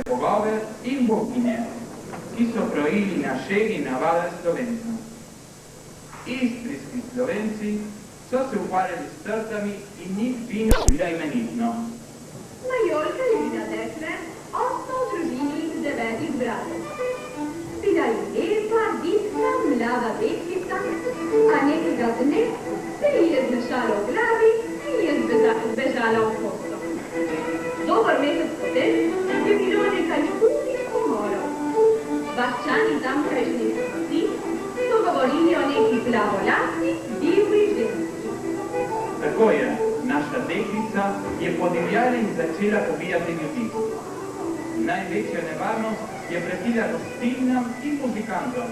bogove in boginje, ki so krojili naše in navade Slovencev. Istrijski Slovenci so se ukvarjali s trtami in njih vino bila imenitno. Majolka je bila dekle, 8 v družini 9 bratov. Bila je lepa, vitka, mlada deklica, a nekega dne se ji je zmešala v glavi in je zbežala v kosto. Dober mesec potem je bilo nekaj hudih pomorov. Vaščani tamkajšnjih vasi so govorili o neki plavolasni, divji ženski. Tako je, naša deklica je podivjala in začela pobijati ljudi. Največja nevarnost je pretila gostilnam in muzikantom.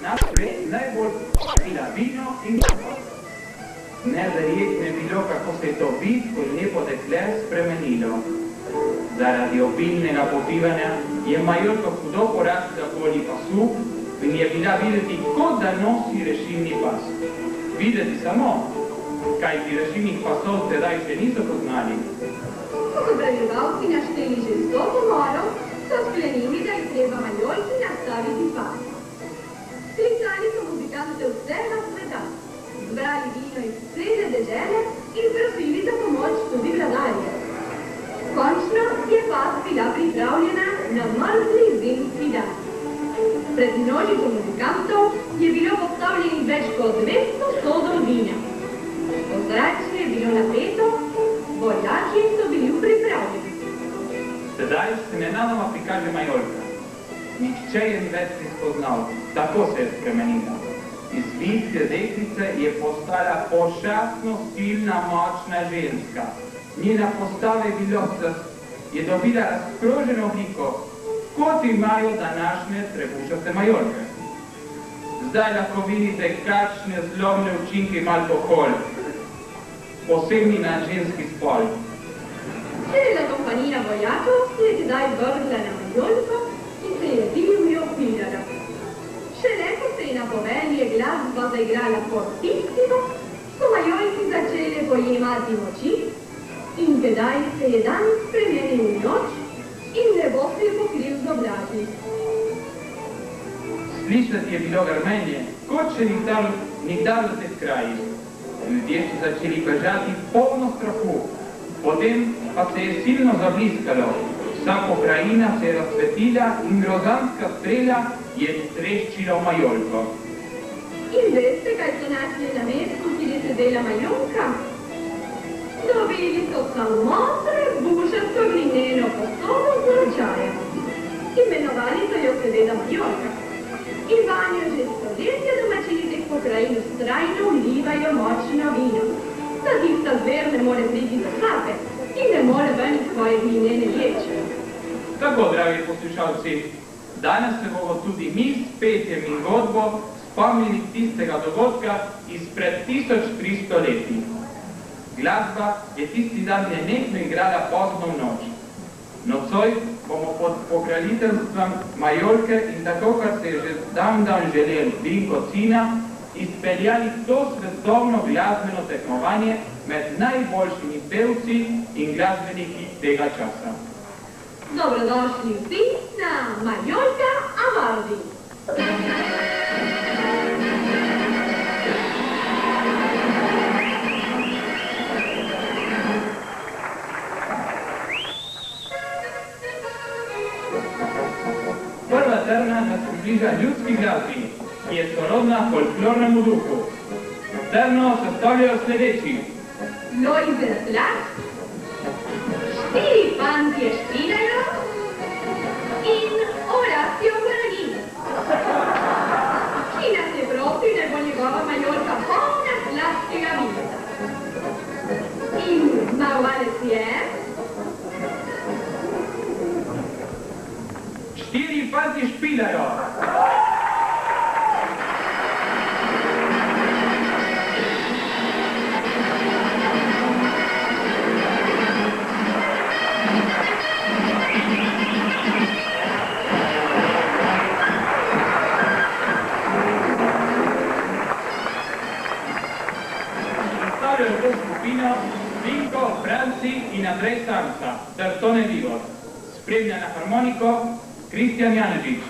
Naprej najbolj pila vino in kapo. Neverjetno je bilo, kako se je to vitko in lepo dekle spremenilo. Zaradi obilnega popivanja je Majolka hudo porasla okoli pasu in je bila videti, kot da nosi rešilni pas. Videti samo, kaj ti rešilnih pasov sedaj še niso poznali. Ko so prebivalci našteli že 100 pomorov, so sklenili, da je treba Majolki nastaviti pas. Klicali so muzikante vsega sveta, zbrali vino iz cele dežele in prosili za pomoč tudi vladarje. Končno je pas bila pripravljena na mrzli zimski dan. Pred množico muzikantov je bilo postavljenih več kot 200 sodov vina. Ozračje je bilo napeto, vojaki so bili pripravljeni. Sedaj se nenadoma prikaže Majolka. Nihče je ni več spoznal, tako se je spremenila. Iz vitke deklice je postala pošastno silna, močna ženska. Njena postava je bila je dobila razkroženo obliko, kot imajo današnje trebušaste Majolke. Zdaj lahko vidite, kakšne zlobne učinke ima alkohol, posebni na ženski spol. Cela kompanija vojakov se je zdaj vrgla na Majolko in se je divjo pilala. Šele ko se je na povelje glasba zaigrala fortissimo, so Majolki začele pojemati moči in tedaj se je dan spremenil v noč in nebo se je pokril z oblači. Slišati je bilo grmenje, kot še nikdar v tej kraji. Ljudje so začeli bežati polno strahu, potem pa se je silno zabliskalo. Vsa pokrajina se je razsvetila in grozanska strela je treščila v Majolko. In veste, kaj so našli na mestu, kjer je sedela Majolka? Dobili so samo trebušasto glineno posodo z ročajem. Imenovali so jo seveda Majolka. In vanjo že stoletja domačini teh pokrajin vztrajno vlivajo močno vino. Da tista zver ne more priti do sape in ne more ven svoje glinene ječe. Tako, dragi poslušalci, danes se bomo tudi mi s petjem in godbo spomnili tistega dogodka izpred 1300 leti. Glasba je tisti dan nenehno igrala pozno v noč. Nocoj bomo pod pokraljiteljstvom Majolke in tako, kar se je že dan želel Vinko Cina, izpeljali to svetovno glasbeno tekmovanje med najboljšimi pevci in glasbeniki tega časa. Dobrodošli vsi na Majolka Avardi. Prva trna nas približa ljudski glasbi, ki je sorodna folklornemu duhu. Trno sestavljajo sledeči. Lojze Slas, 4 fantje špilajo in Horacio Bragin, ki nas je prosil, da bo njegova Majolka polna sladkega vina. In zmagovalec je... 4 fantje špilajo. Predstavljajo to skupino Vinko Franci in Andrej Samsa, Dartone Vigor. Spremlja na harmoniko Kristjan Janežić.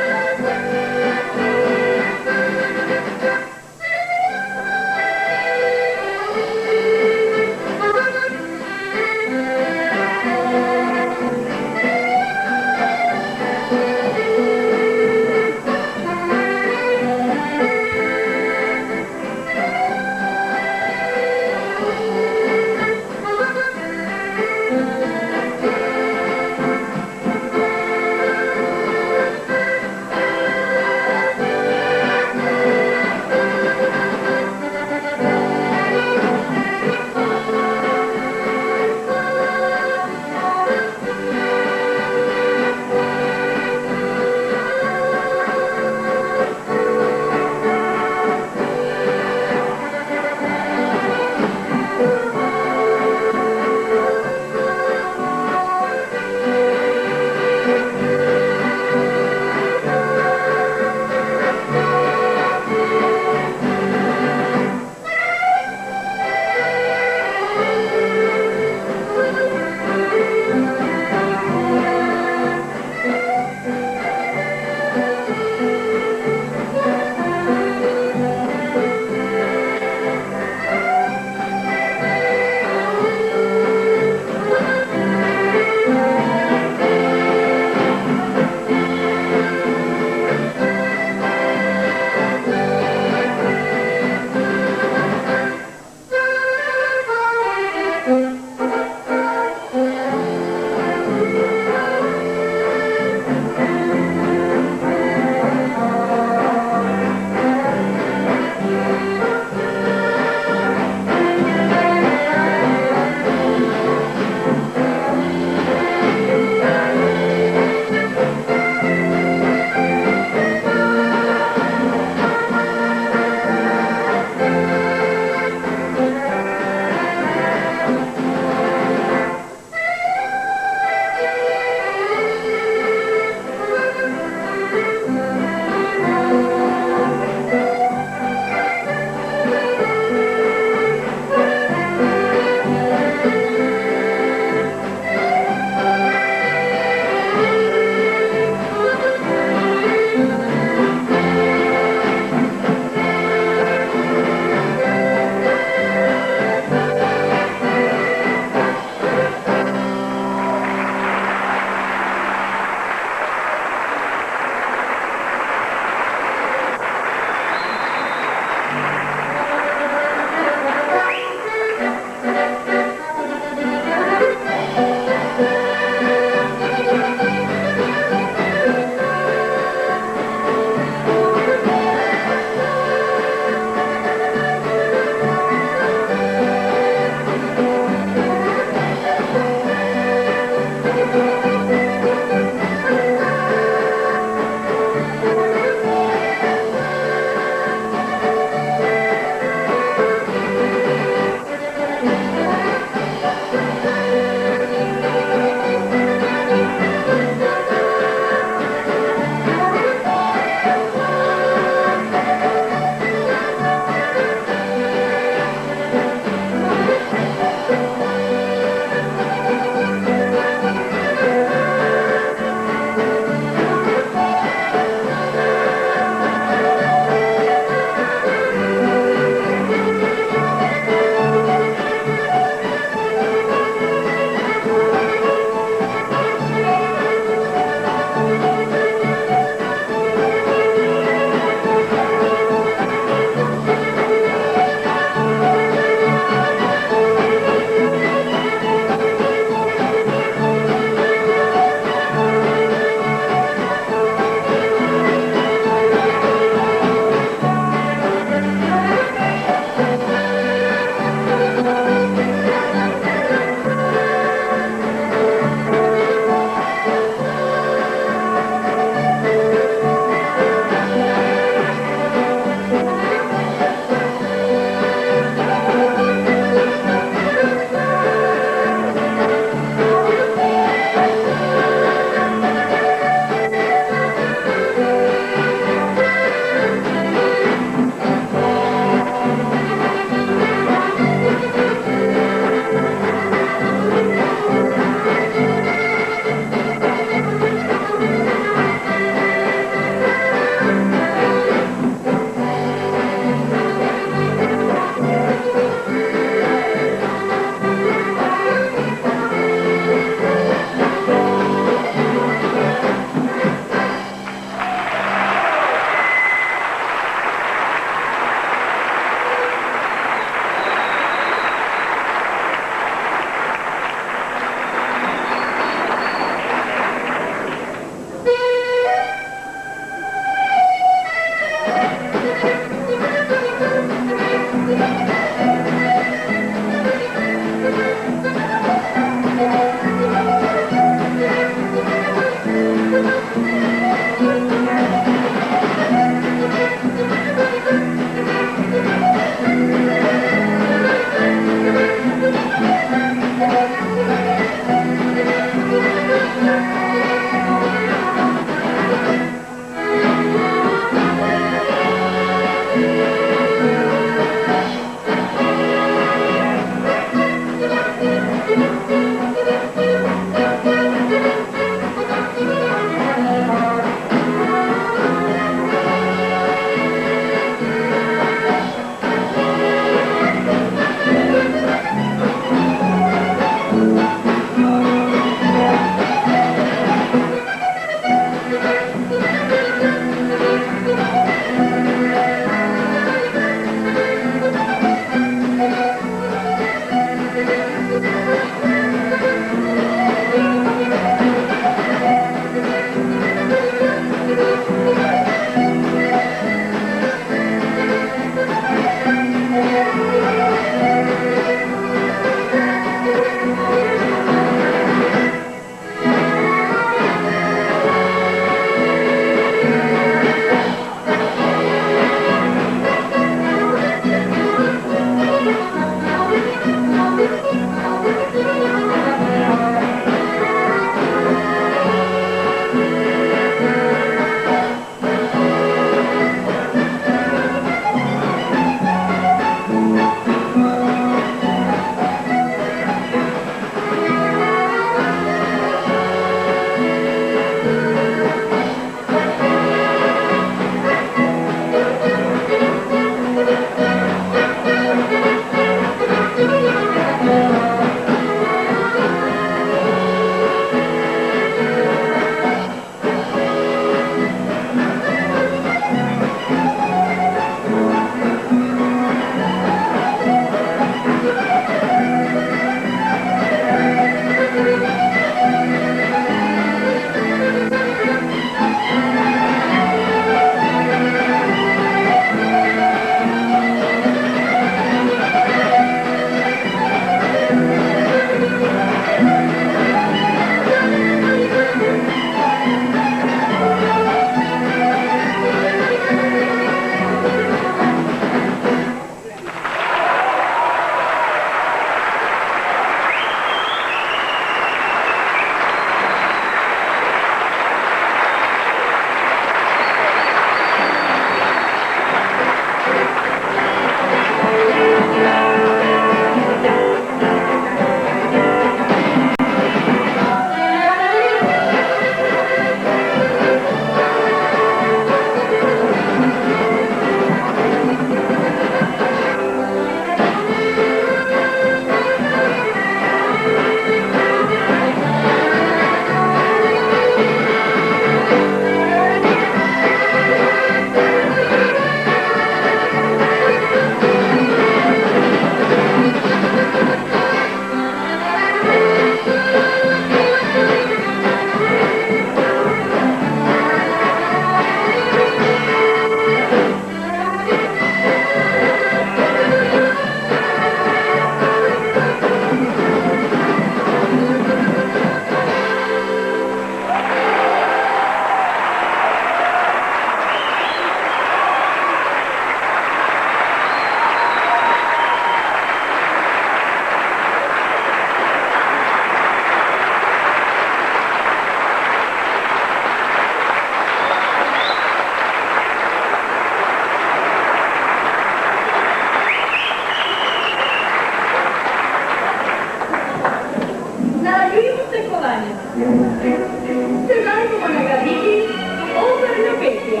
Sedaj bomo nagradili operno petje.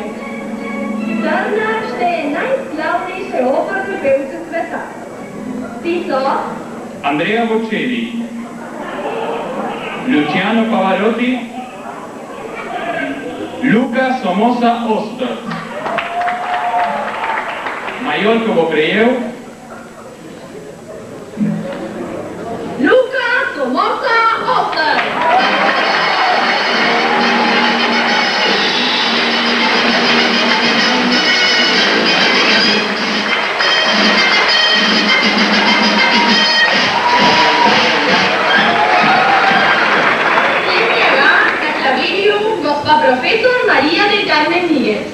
Srna šteje najslavnejše operne pevce sveta. Ti so Andrea Bocelli, Luciano Pavarotti, Luca Somoza Oster, Majorko bo prejel Luca Somoza Oster. Gospa profesor María del Carmen Míguez.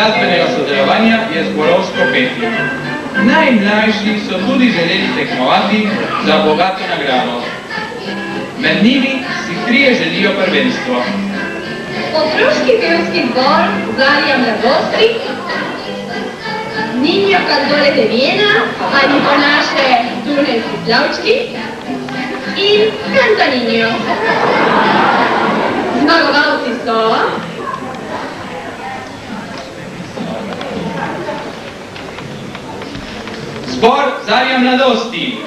glazbenega sodelovanja je zborovsko petje. Najmlajši so tudi želeli tekmovati za bogato nagrado. Med njimi si trije želijo prvenstvo. Otroški pevski zbor Zarja mladosti, Ninjo Cantore de Viena, ali po naše Dunajski plavčki in Cantaninjo. Zmagovalci so Zbor Zarja mladosti.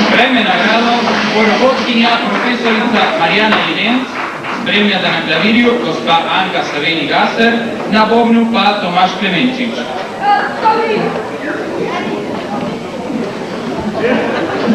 Sprejme nagrado porovodkinja profesorica Marijana Jirenc, spremljata na klavirju gospa Anka Saveni-Gaser, na bobnu pa Tomaž Klemenčič. Soy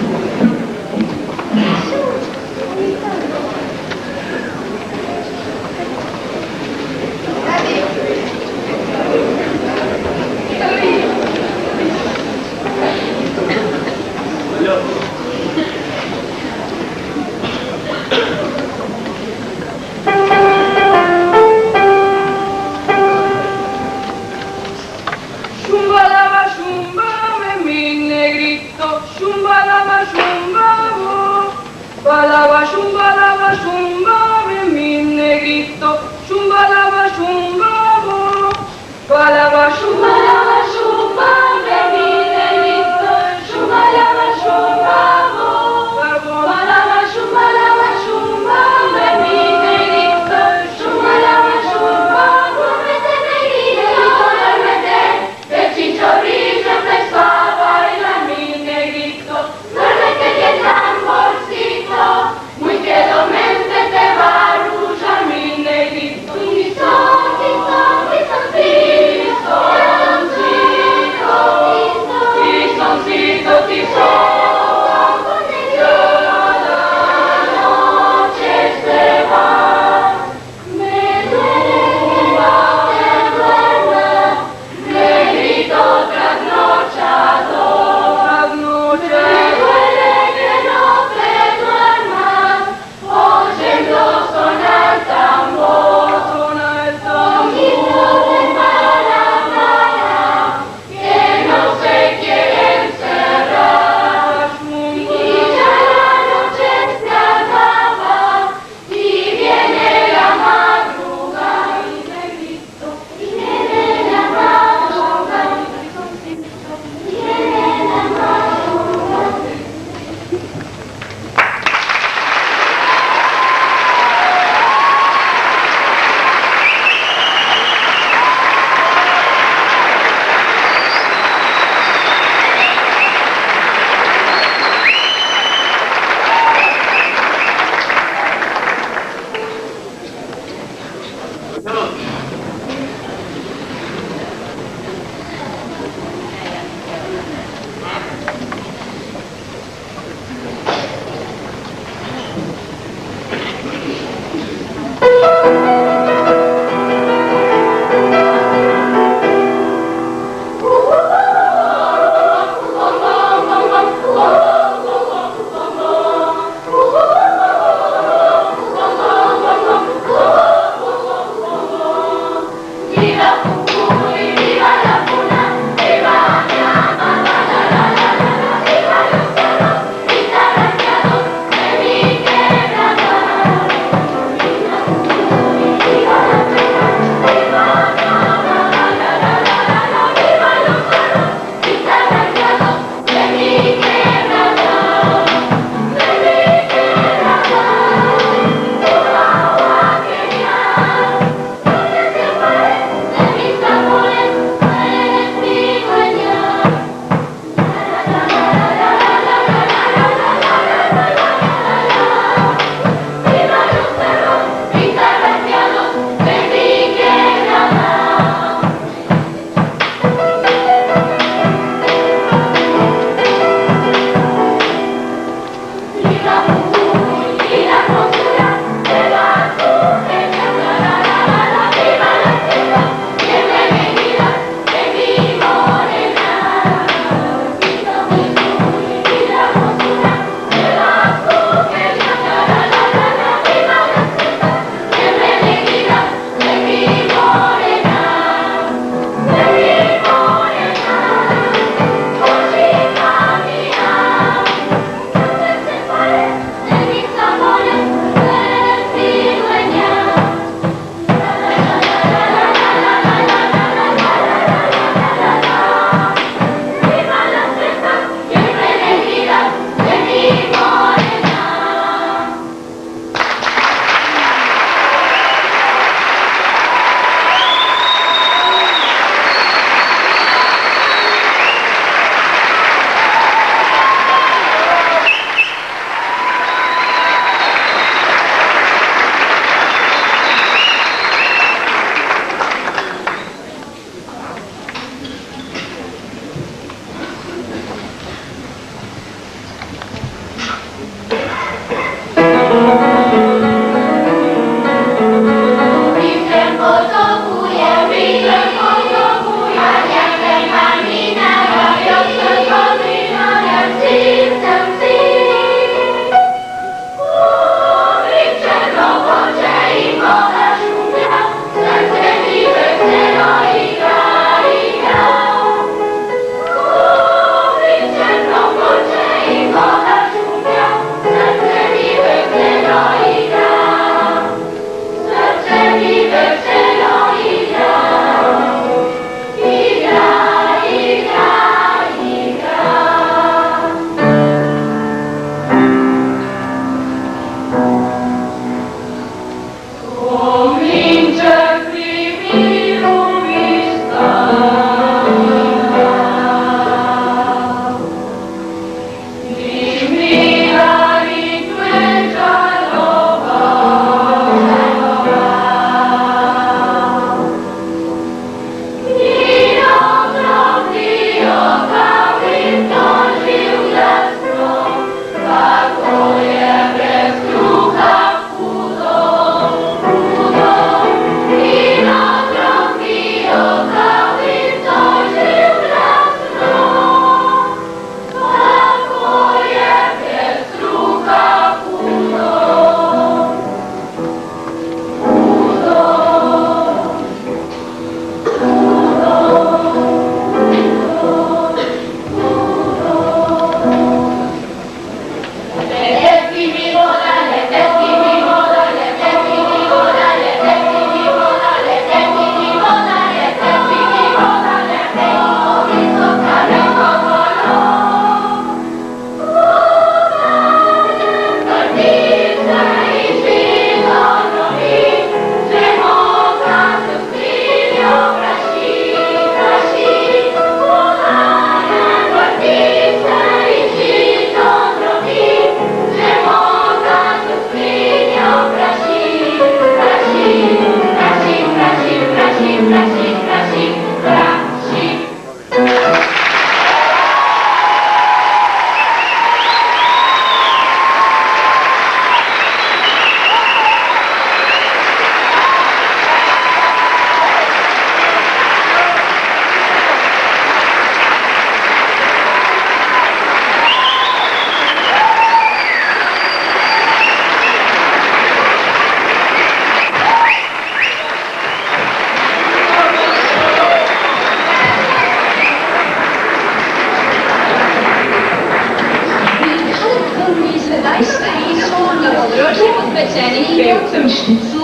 cene pevcem Šnicu,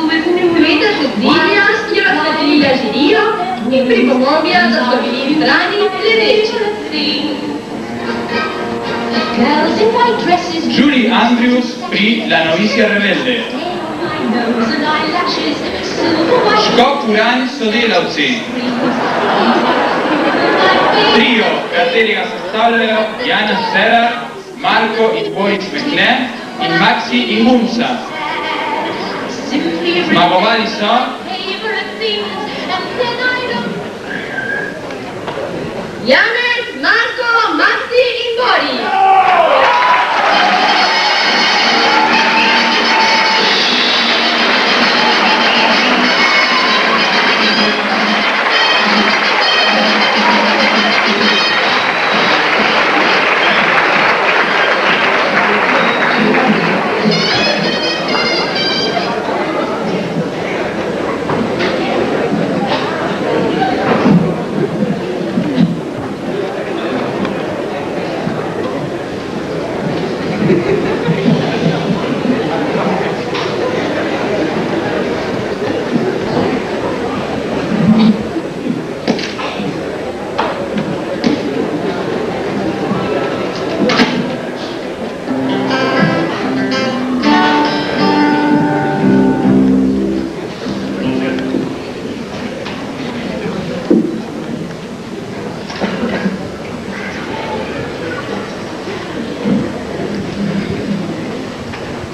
Kveta Šedinja, ki razsvetlila žirijo in pripomogla, da so bili izbrani sledeči. Julie Andrews pri La Novizia Rebelde. Škop Uran sodelavci. Trio, katerega sestavljajo Jana Serar, Marko in Boris Mekle in Maxi in Munca. Zmagovali so Janez, Marko, Maxi in Boris.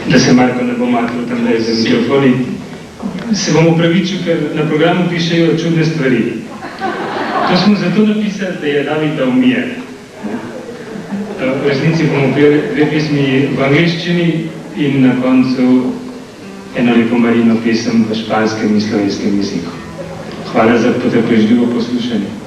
Da se Marko ne bo matil tam za mikrofoni. Se bom upravičil, ker na programu pišejo čudne stvari. To smo zato napisali, da je Davida umije. V resnici bomo peli dve pesmi v angleščini in na koncu eno lepo marino pesem v španskem in slovenskem jeziku. Hvala za potrpežljivo poslušanje.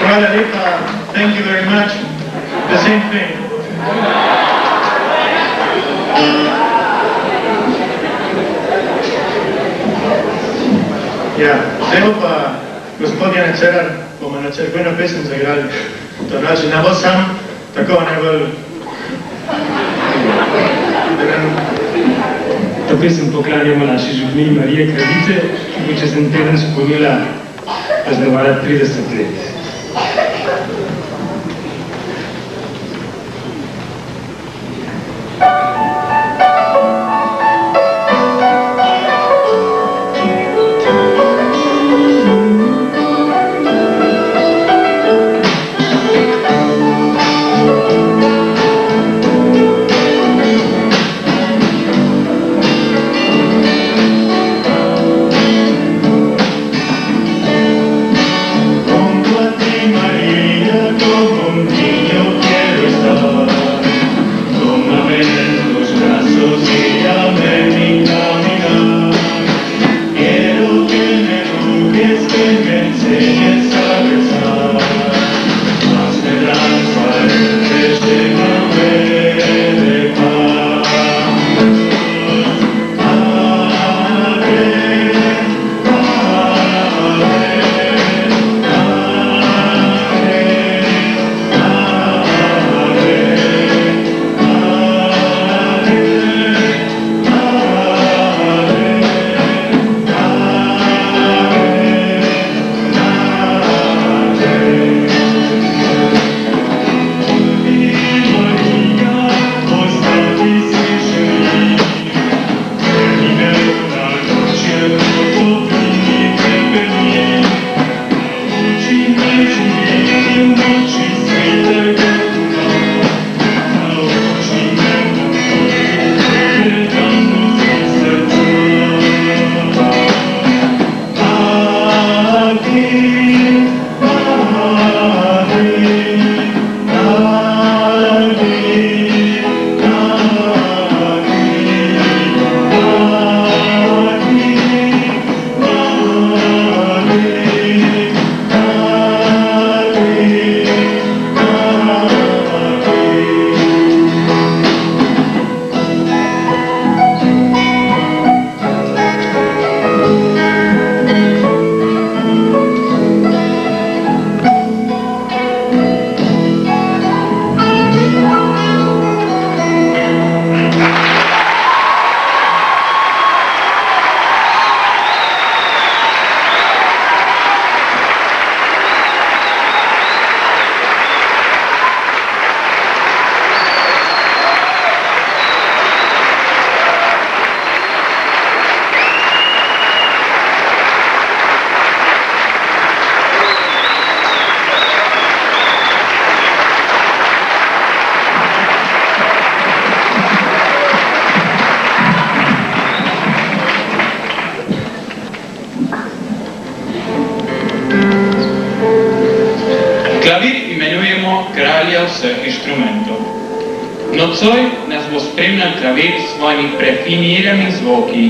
Well, Alifa, thank you very much. The same thing. Ja, zdaj pa gospod Janez Cerar bomo na cerkveno pesem zaigrali. To naši ne bo sam, tako najbolj... To pesem poklanjamo naši župniji Marije Kraljice, ki bo čez en teden spomnila praznovala 30 let. Klavir imenujemo kralja vseh inštrumentov. Nocoj nas bo spremljal klavir s svojimi prefiniranih zvoki.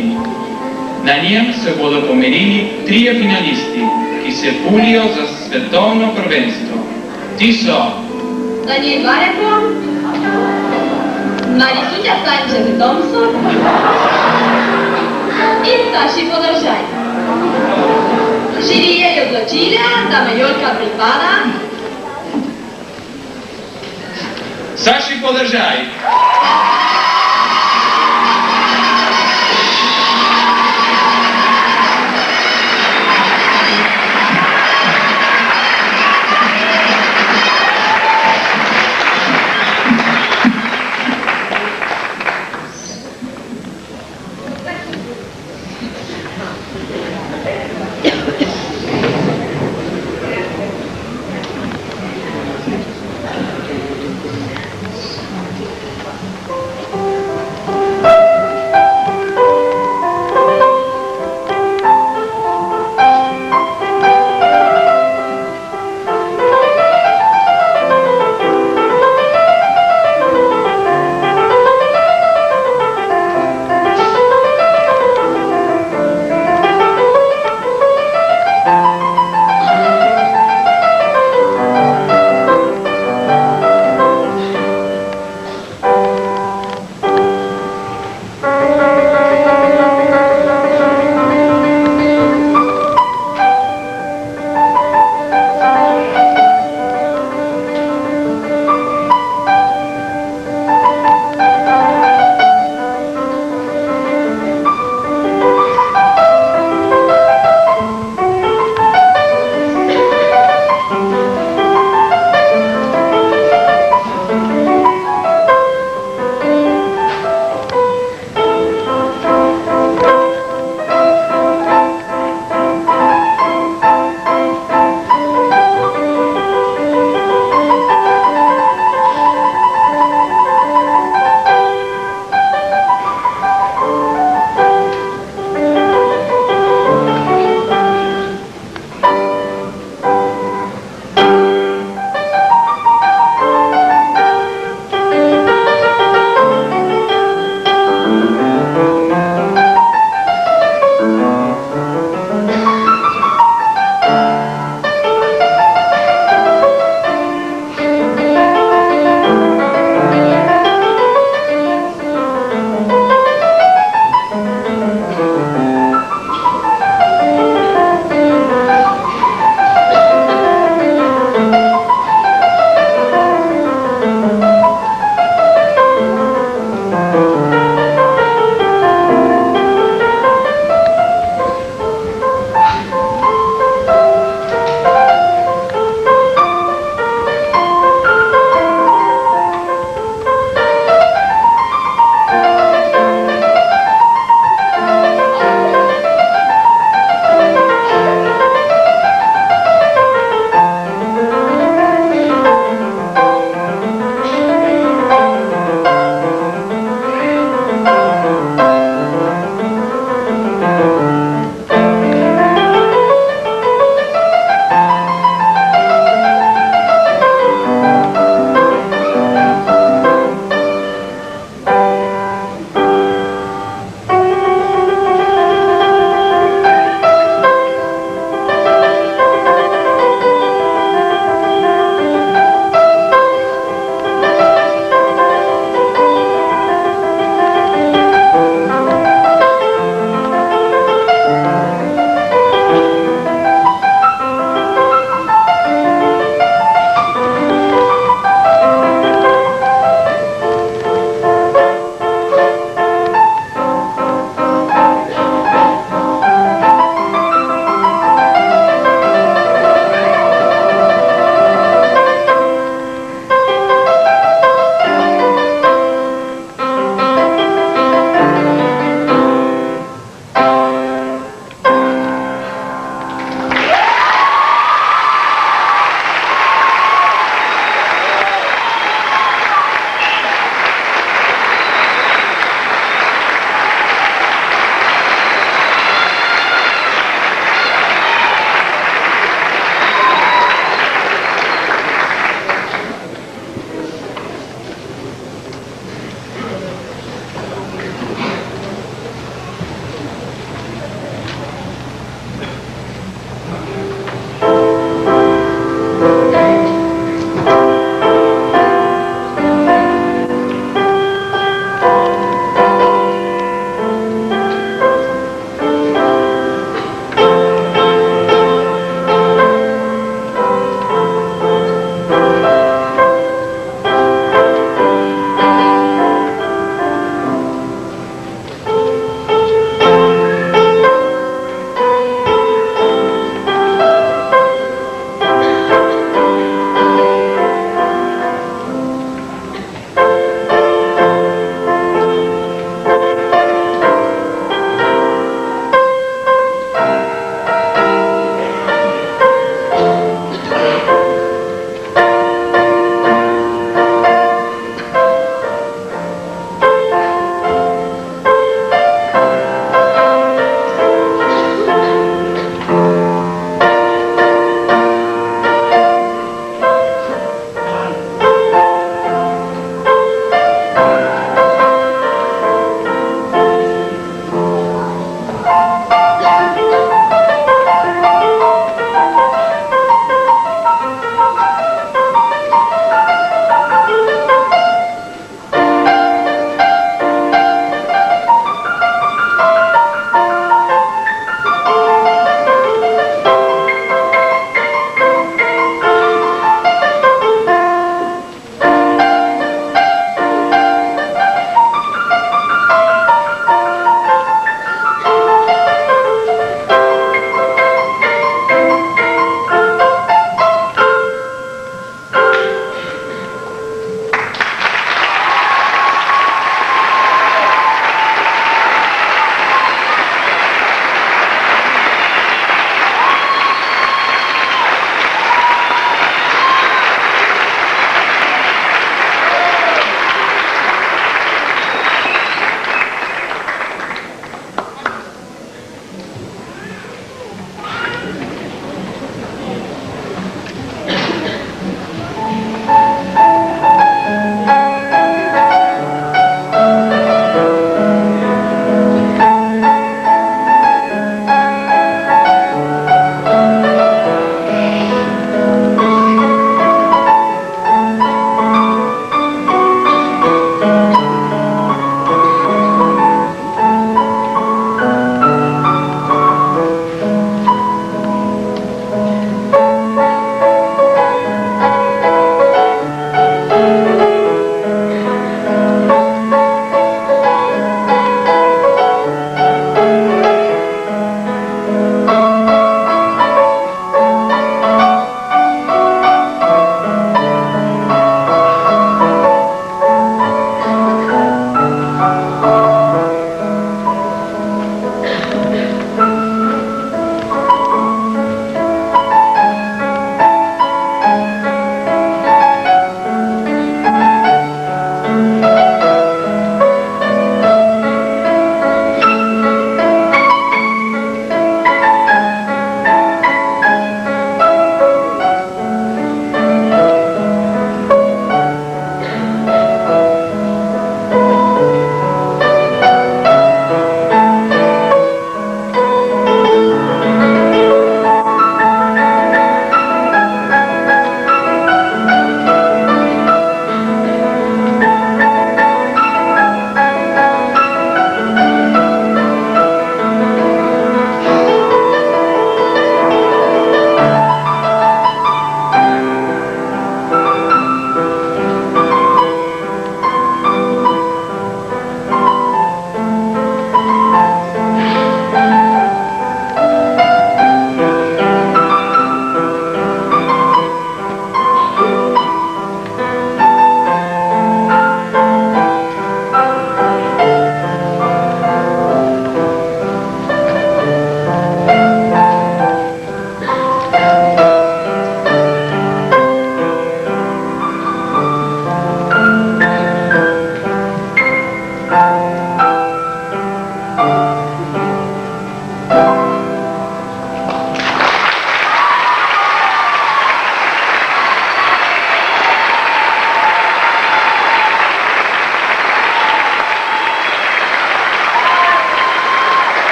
Na njem se bodo pomerili 3 finalisti, ki se pulijo za svetovno prvenstvo. Ti so Daniel Barekon, Mariquita Sanchez Thompson in Saši Podržaj. Žirija je odločila, da Majorka pripada Saši Podržaj.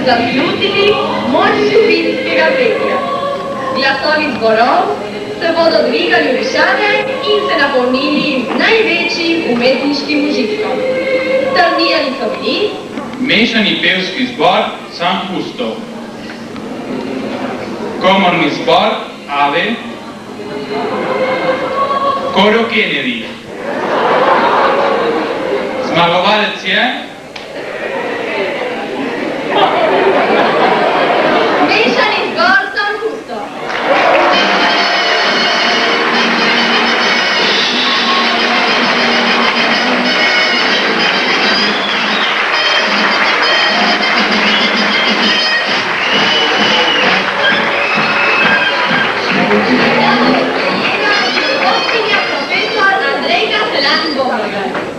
zaslutili moč ljubiteljskega petja. Glasovi zborov se bodo dvigali v višave in se napolnili z največjim umetniškim užitkom. Strnijani so bili Mešani pevski zbor San Justo, komorni zbor Ave, Koro Kennedy. Zmagovalec je Mešani zbor San Justo. Profesor Andrejka Selan-Bohragar.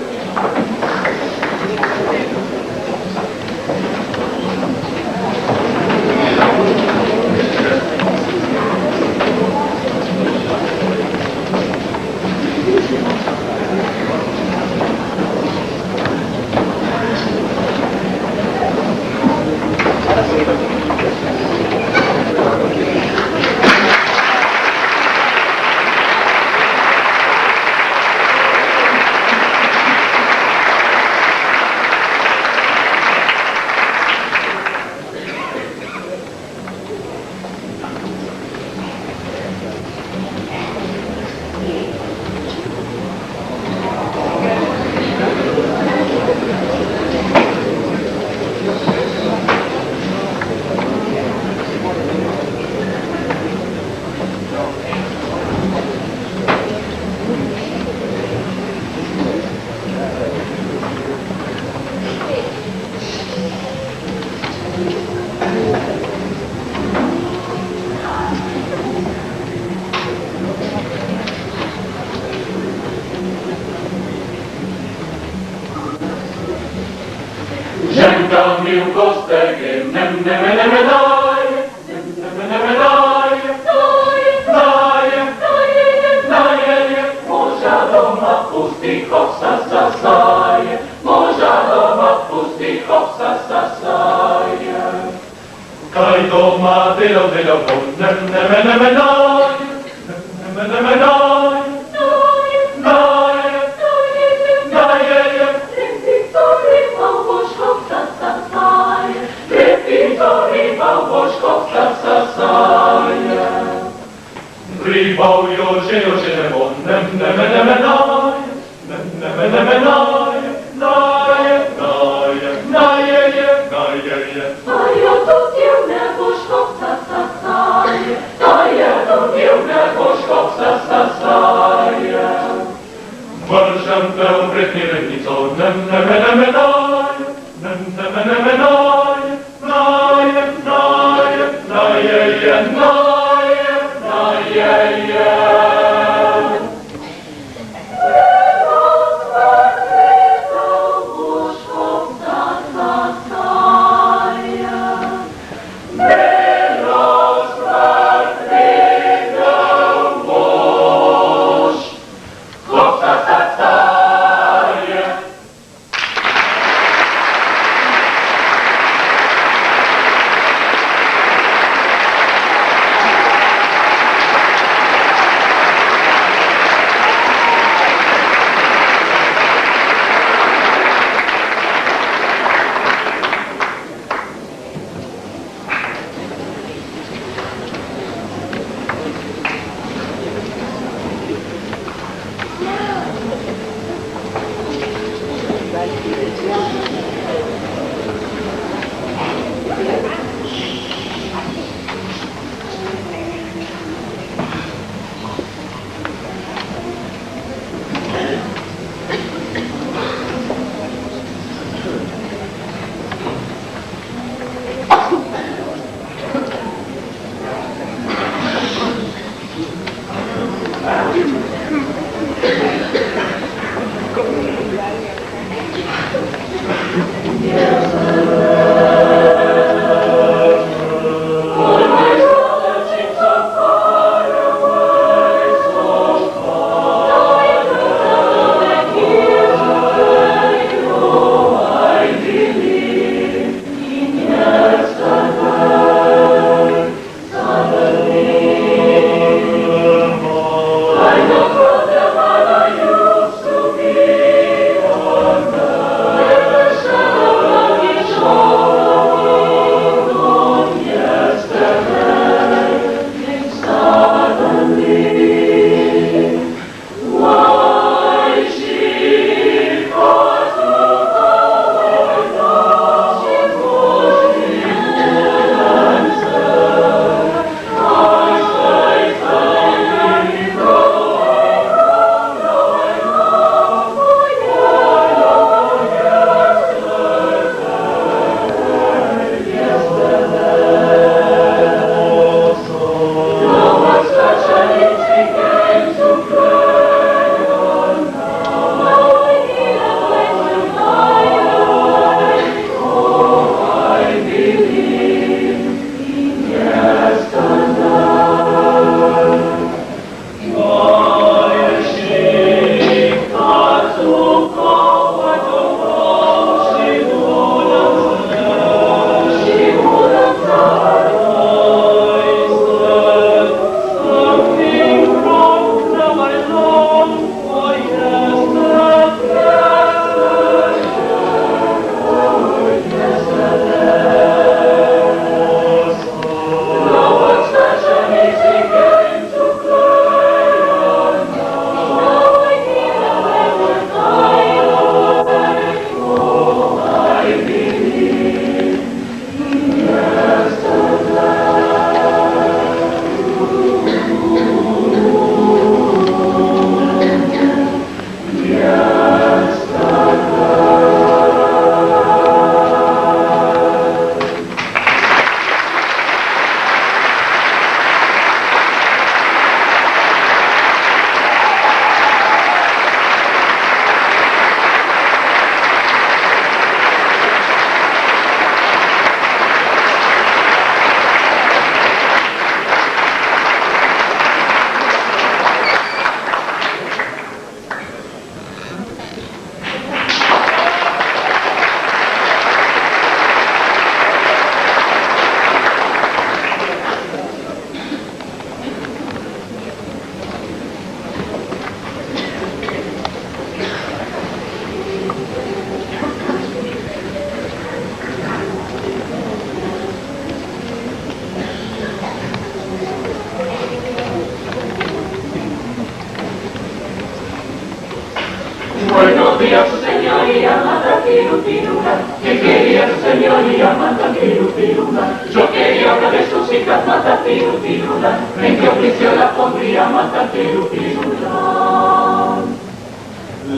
Buenos días, su señoría, mata tirula. ¿Qué quería su señoría, mata tirula? Yo quería una de sus hijas, mata tirula. ¿En qué oficio la pondría, mata tirula?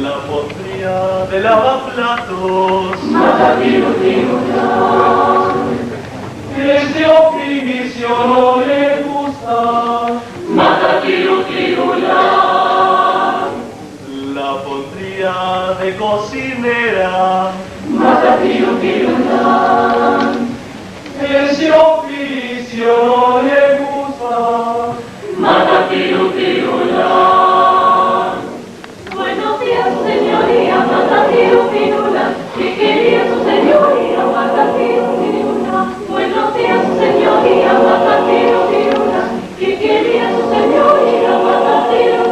La pondría de lavaplatos, Mata tirula. ese oficio no le gusta. Mata tirula. La pondría de cocinera, Mata tirula. ese oficio no le gusta. Mata tirula. Buenos días, señoría, mata tirula. ¿Qué quería su señoría, mata tirula? Buenos días, señoría, mata tirula. ¿Qué quería su señoría, mata tirula?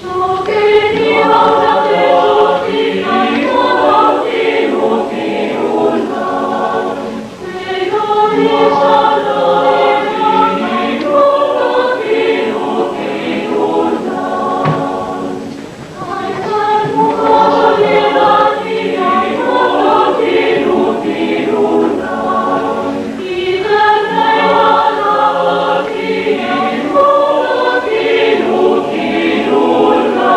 Yo quería una de sus hijas, mata tirula. Pero ella no era mata tirula. Ay, hermosa levanía, mata tirula. Y de la tía, mata tirula.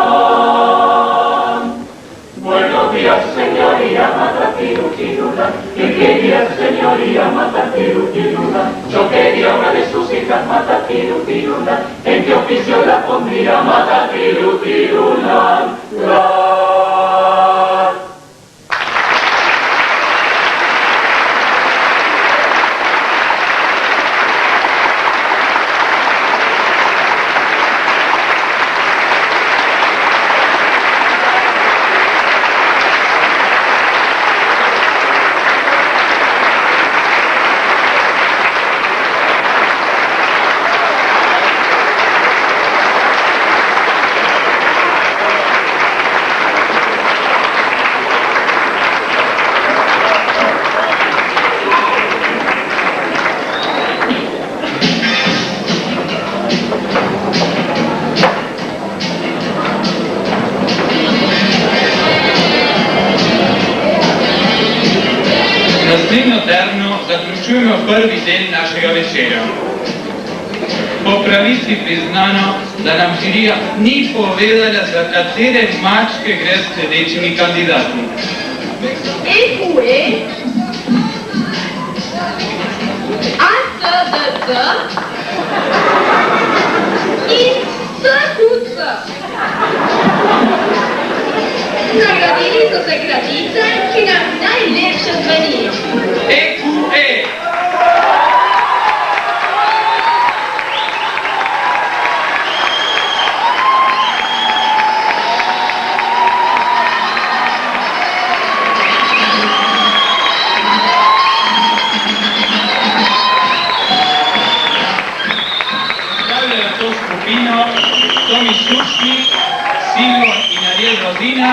Buenos días, señoría, mata tirula. ¿Qué quería su señoría, mata tirula? Yo quería una de sus hijas, mata tirula. ¿En qué oficio la pondría, mata tirula? Naslednjo terno zaključujemo prvi del našega večera. Po pravici priznano, da nam žirija ni povedala, za katere mačke gre s sledečimi kandidati. Écoué, ACDC i SKUC. Nagradili so se kratice, ki nam najlepše zvenijo. EQE. Stavljajo to skupino Tomi Sušnik, Silvo in Ariel Rodina,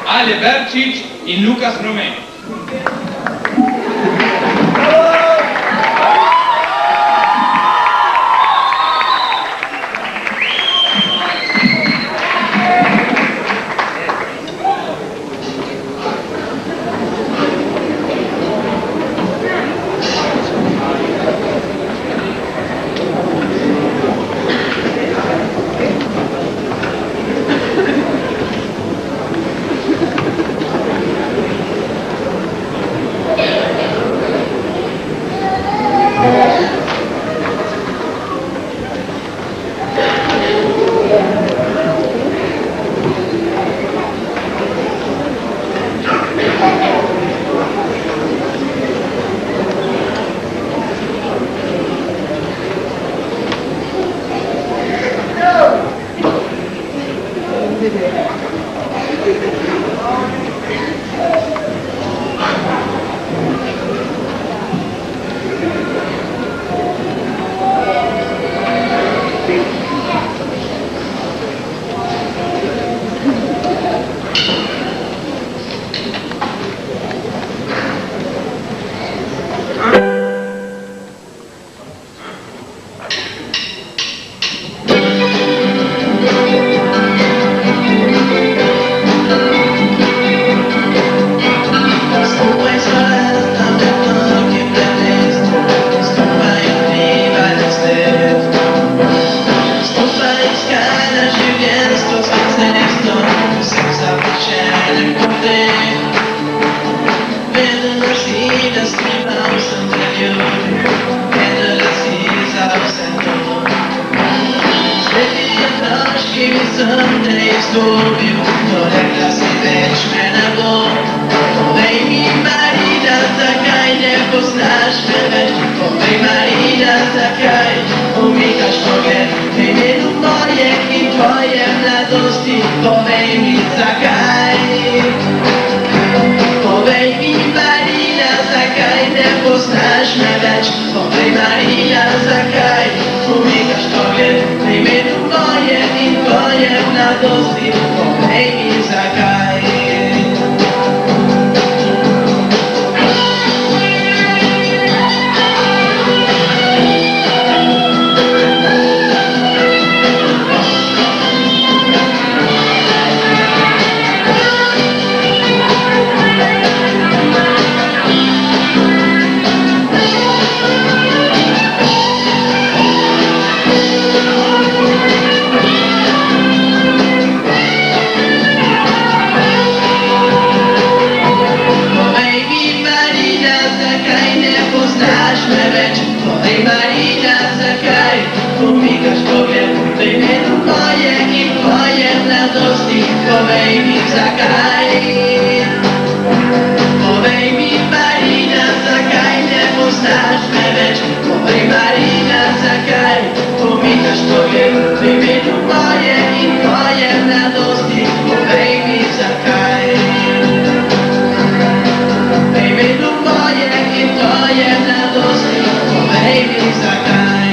Ale Berčič in Lukas Romen. someday zdobił, to reklasy weźmie na bok. Owej mi Marina, zakaj, nie poznasz mnie weź. Owej Marina, zakaj, umikasz tobie w imieniu moje i twoje mladosti. Owej mi zakaj. Owej mi Marina, zakaj, nie poznasz mnie weź. Owej Marina, zakaj, umikasz tobie w imieniu moje i twoje mladosti. Owej mi zakaj. Ej Marina, zakaj, umikasz tobie w imieniu moje i twoje mladosti. Owej mi zakaj. Owej mi Marina, zakaj, nie poznasz mnie lecz. Owej Marina, zakaj, umikasz tobie w imieniu moje i twoje mladosti. Owej mi zakaj. W imieniu moje i twoje mladosti. Baby, zakaj.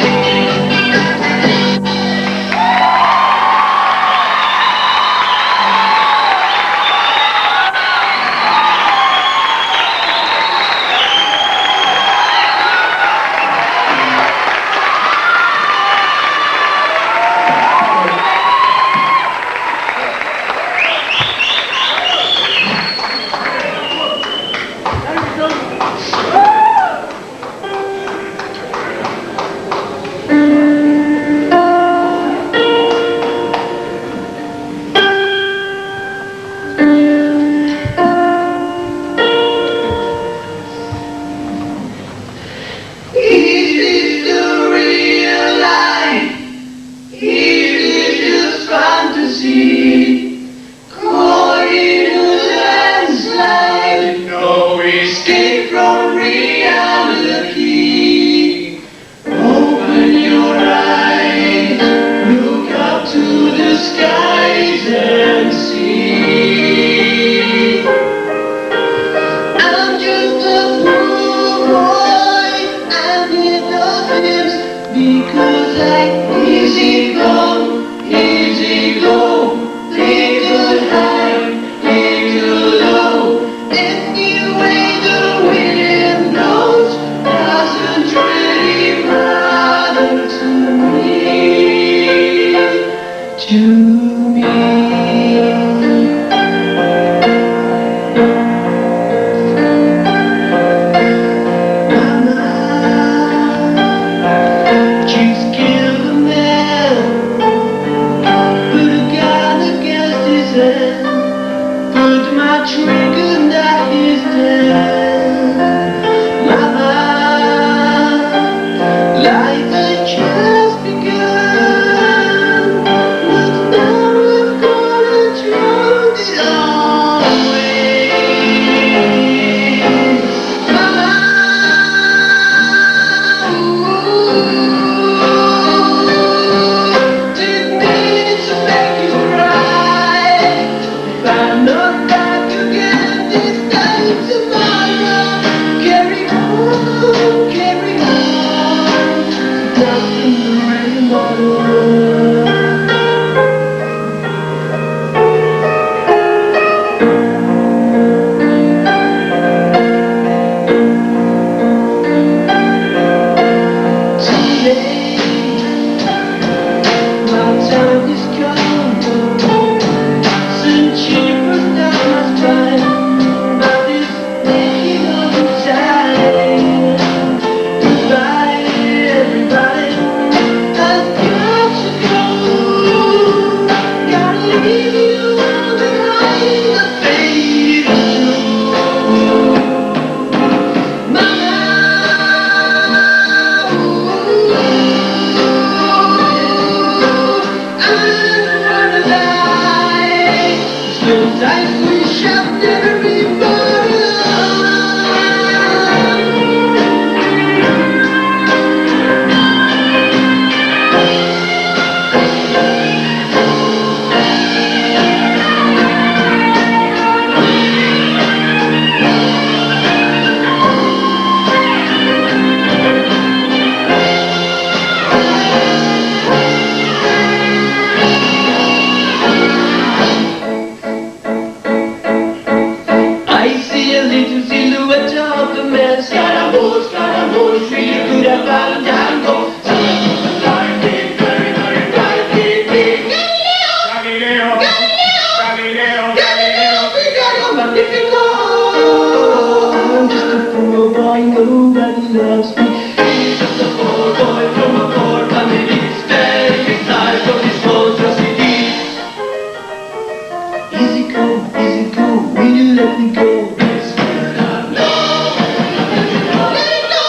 Life had just begun, but now we've Sometimes we shall never be more alone. I see a little silhouette of a man. Scaramouche, Scaramouche, real good at Fandango. Galileo, Galileo, Galileo. Figaro Magnifico. I'm just a poor boy, nobody loves me. He's just a poor boy from a poor family. Very tired of his monstrosity. Easy go, will you let me go? Yes, will I? No! Let it go!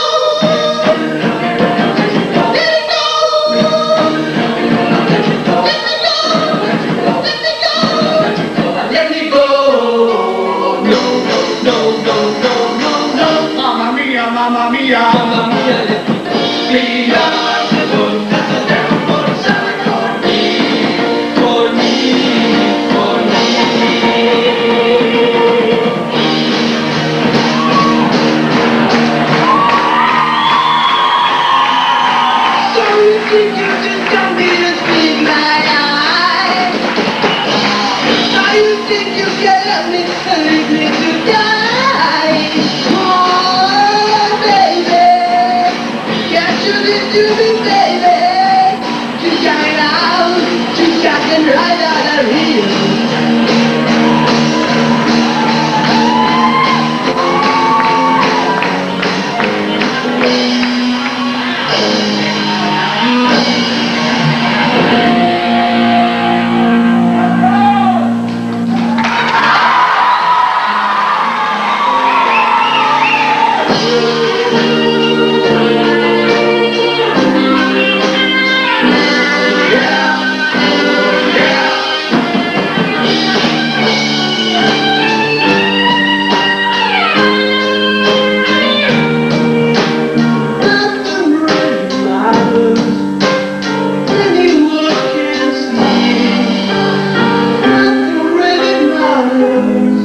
Let it go! Let it go! Let me go! No, no, no, no, no, no, no. Mamma mia, mamma mia. Mamma mia, let me go. Please, the book has a devil for a Santa for me. For me, for me. So you think you just got me to split my eye? Now you think you can let me leave me to die? Oh, baby, can't you listen to me, baby? You got it out, you got it right out of here. Nothing really matters anyone can see. Nothing really matters.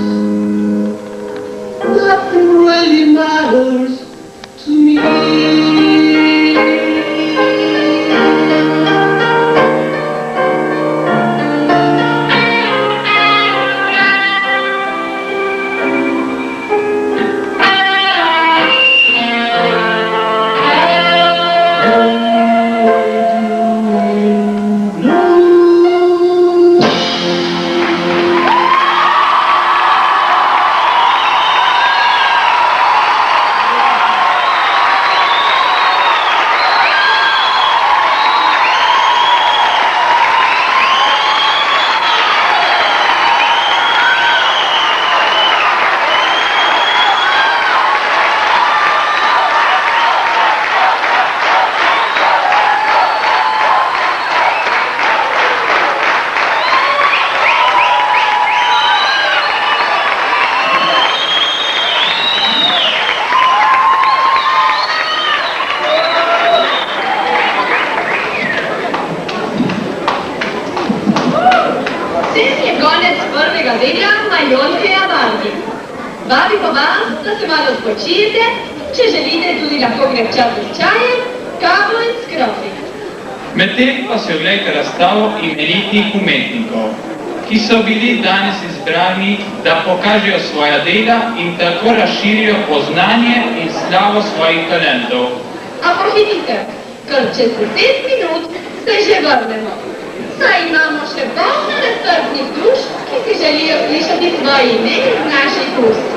Nothing really matters to me. Sin je konec prvega dela, majonke avanti. Babi pa vas, da se malo spočijete, če želite tudi lahko grepčati s čajem, kavo in skrofi. Medtem pa si oglejte razstavo imenitnih umetnikov, ki so bili danes izbrani, da pokažejo svoja dela in tako razširijo poznanje in slavo svojih talentov. A pohitite, ker čez 10 minut se že vrnemo. Saj imamo še polno nestrpnih duš, ki si želijo slišati svoje ime iz naših ust.